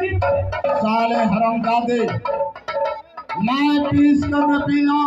साले हरामजादे, मैं पीस कर न पीना।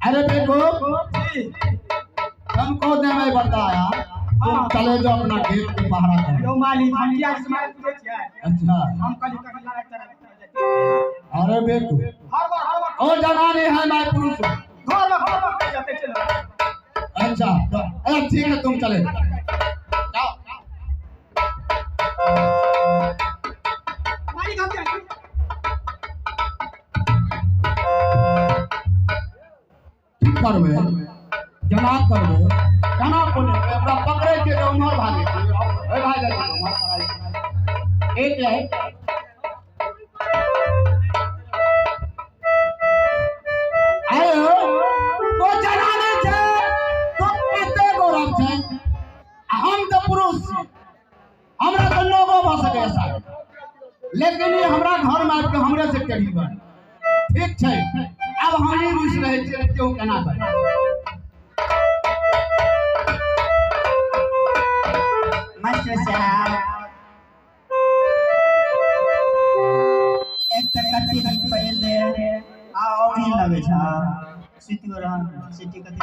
अरे देखो हमको ने मैं बताया तुम चले जाओ अपना गेट पे पहरा करो। अच्छा अरे देखो ओ जनाने है मैं पुरुष हूँ। अच्छा ठीक है तुम चले जाओ। करवे जनाब करवे जनाब बोले हमरा पकड़े के तो उमर भागे ए भाई जा उमर पढ़ाई एक है आयो वो जनाने छे तो कते गौरव छे हम तो पुरुष हमरा तो लोगो भ सके सा लेकिन ये हमरा घर में आके हमरे से करीब ठीक छे। अब हम ही रुस रहे थे क्यों केना कर मास्टर साहब एक तक कति दिन पहले आउरी लगे छ सिटी रहा सिटी कति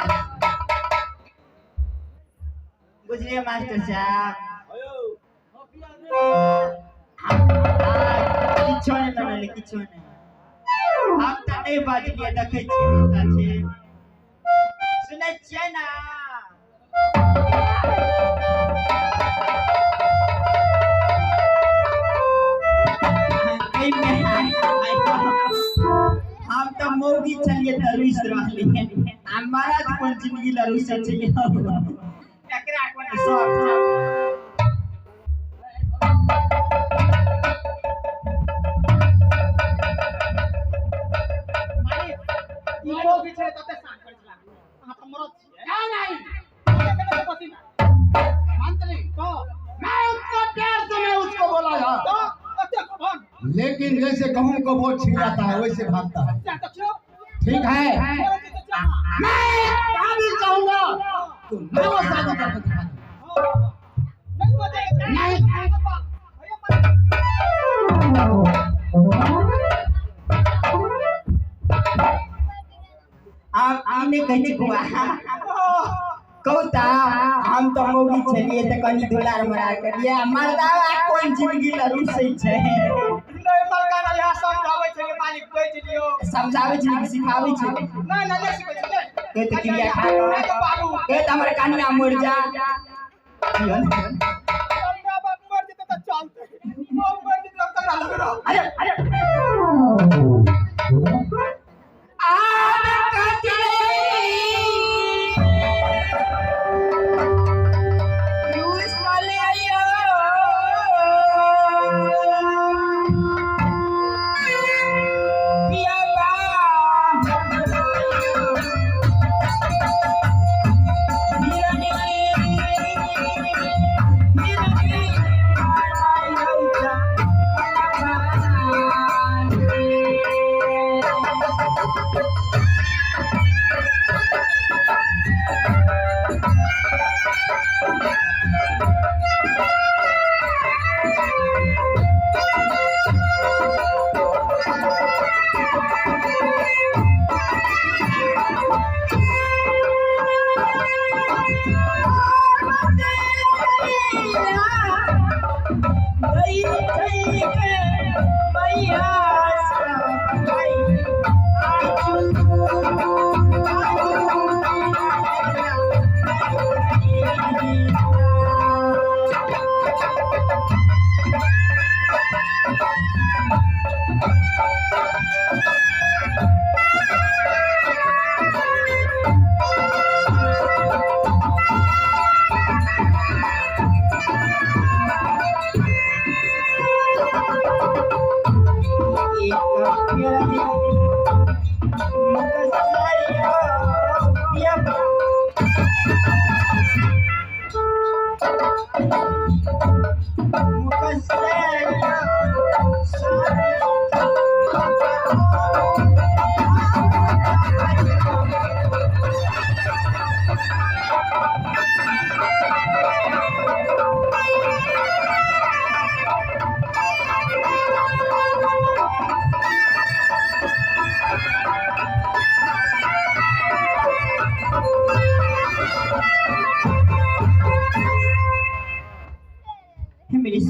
बुझिए मास्टर साहब किछो नहीं करले किछो नहीं हम तो नहीं बाज लिए देखे छी सुनै छियै ना हम तो मौगी चलिए त रुस रहली हमारा तो कोन जिंदगी ला रुस चलिए एकरा कोन शौक छ मौगी छे तते सान करछला अहाँ त मरद छियै नहीं मंत्री तो मैं उतना प्यार से मैं उसको बोला था तो कते को भन लेकिन जैसे गहूं को बोझ छिड़ जाता है वैसे भागता है। ठीक है मैं कहाँ भी चाहूंगा तो मैं वो शादी करके दिखा नहीं आने कहि बुआ कहता हम तो मौगी छलिए त कनी दुलार मरार करिया मर्दावा कोन जिंदगी ला रुसै छै नहीं मलकाना यहाँ समझावे छे मालिक कहि दियो समझावे छै कि सिखावे छै नहीं सिखावे छै के त क्रिया खा बाबू के त हमर कन्या मर जा कन्या बाप मर जेते त चलते मौग मर जेते त लग रहा अरे Muka saya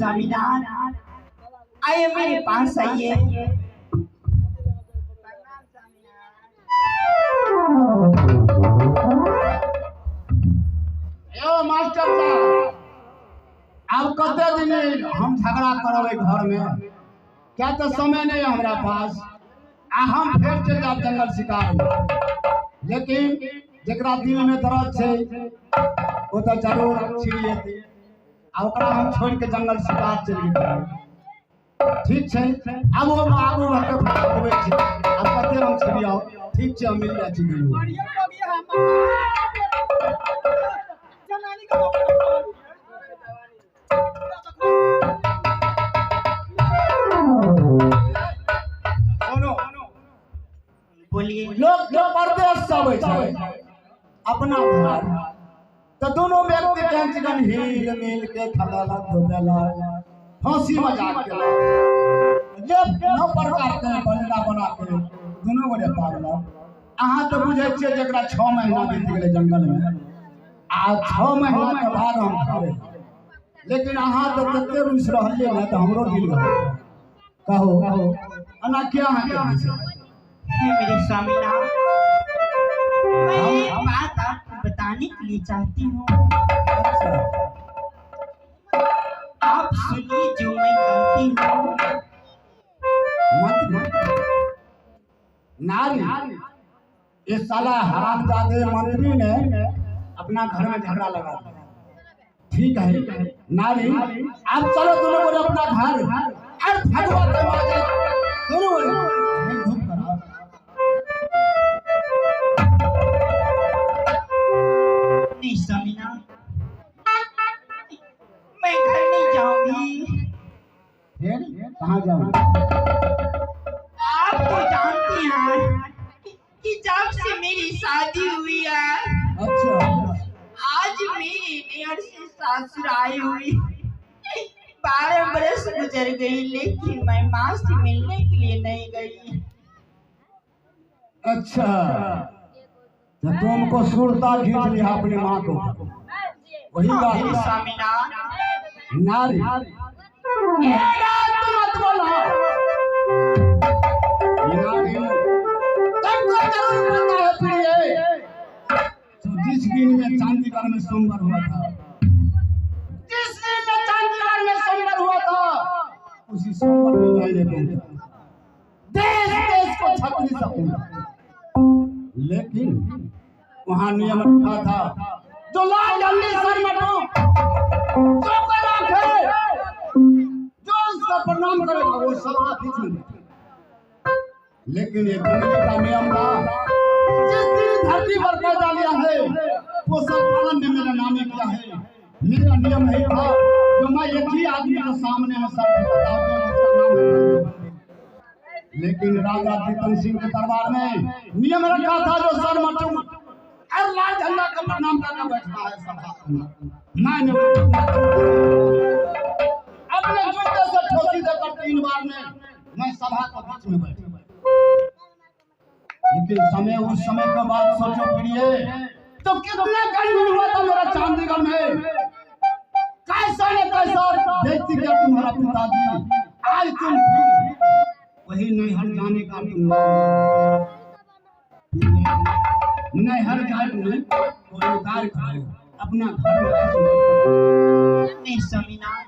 स्वामीनाथ, आइए मेरे पास आइए। यो मास्टर साहब, अब कते दिन हम झगड़ा करब घर में, क्या तो समय नहीं है हमारा पास। आ हम फिर चल जाब जंगल शिकार में, लेकिन जरा दिल में दर्द है वो तो जरूर छिड़िए आ ओकरा हम छोड़ के जंगल शिकार चल गए। ठीक है, अब वो आगू बढ़ के होवे छै, अब कते हम छिड़ियो। ठीक है, हम मिल जाए छी। बढ़िया बढ़िया हम जनानी का बोलिए। लोग जो परदेश से आवे छै अपना घर, तो दोनों व्यक्ति कम से कम हिल मिल के खलाला धोबेला हंसी मजाक केला, जब नौ प्रकार के बनेला बना के दोनों गोटे पागल। अहाँ तो बुझे छियै जकरा 6 महीना बीत गेलै जंगल में, आ 6 महीना के बाद हम घरे, लेकिन अहाँ तो तते रुस रहलिए ना, तो हमरो दिल गल। कहो अना क्या है मेरे स्वामीनाथ, मैं एक बात आपको बताने के लिए चाहती हूँ। आप सुनिए जो मैं कहती हूँ। नारी, ये साला हरामजादे मंत्री ने अपना घर में झगड़ा लगा दिया। ठीक है नारी, आप चलो दोनों बोले अपना घर, और भगवान के माजे दोनों बोले धूप करा। नहीं स्वामीनाथ, मैं घर नहीं जाऊंगी। फिर कहाँ जाऊँ? आप तो जानती हैं कि जब से मेरी शादी हुई है, अच्छा, आज मेरी नैहर से सासुर आई हुई 12 बरस गुजर गई, लेकिन मैं माँ से मिलने के लिए नहीं गई। अच्छा, तो तुमको सुरता खींच लिया अपनी माँ को, वही बात मेरे है। स्वामीनाथ, नारी, ये बात मत बोलो। ये नारी, तुमको जरूर पता है प्रिय, तो जिस दिन में चांदीगढ़ में सोमवार हुआ था, जिस दिन में चांदीगढ़ में सोमवार हुआ था, उसी सोमवार में मैंने पहुंचा, देश देश को छतरी सकूंगा। लेकिन वहाँ नियम रखा था, जो लाल जल्दी सर मटो, जो कला है, जो उसका प्रणाम करेगा वो सभा बीच में बैठे। लेकिन ये जिंदगी का नियम था, जिस दिन धरती पर पैदा लिया है वो सब पालन ने मेरा नाम किया है। मेरा नियम है था, जो मैं एक ही आदमी के सामने में सर झुकाता हूं, जो उसका नाम है बंदे। लेकिन राजा जीतन सिंह के दरबार में नियम रखा था, जो सर मटू और लाल झंडा का प्रणाम करके बैठा है सभा। मैंने अपने जूते से ठोसी देकर 3 बार में मैं सभा के बीच में बैठा। लेकिन समय उस समय के बाद सोचो प्रिय, तो कितने गंभीर हुआ था मेरा चांदीगढ़ में, कैसा न कैसा व्यक्ति क्या तुम्हारा पिताजी, आज तुम वही नैहर जाने का तुम नैहर जाने कोई कार्य करो, अपना घर में नहीं स्वामीनाथ,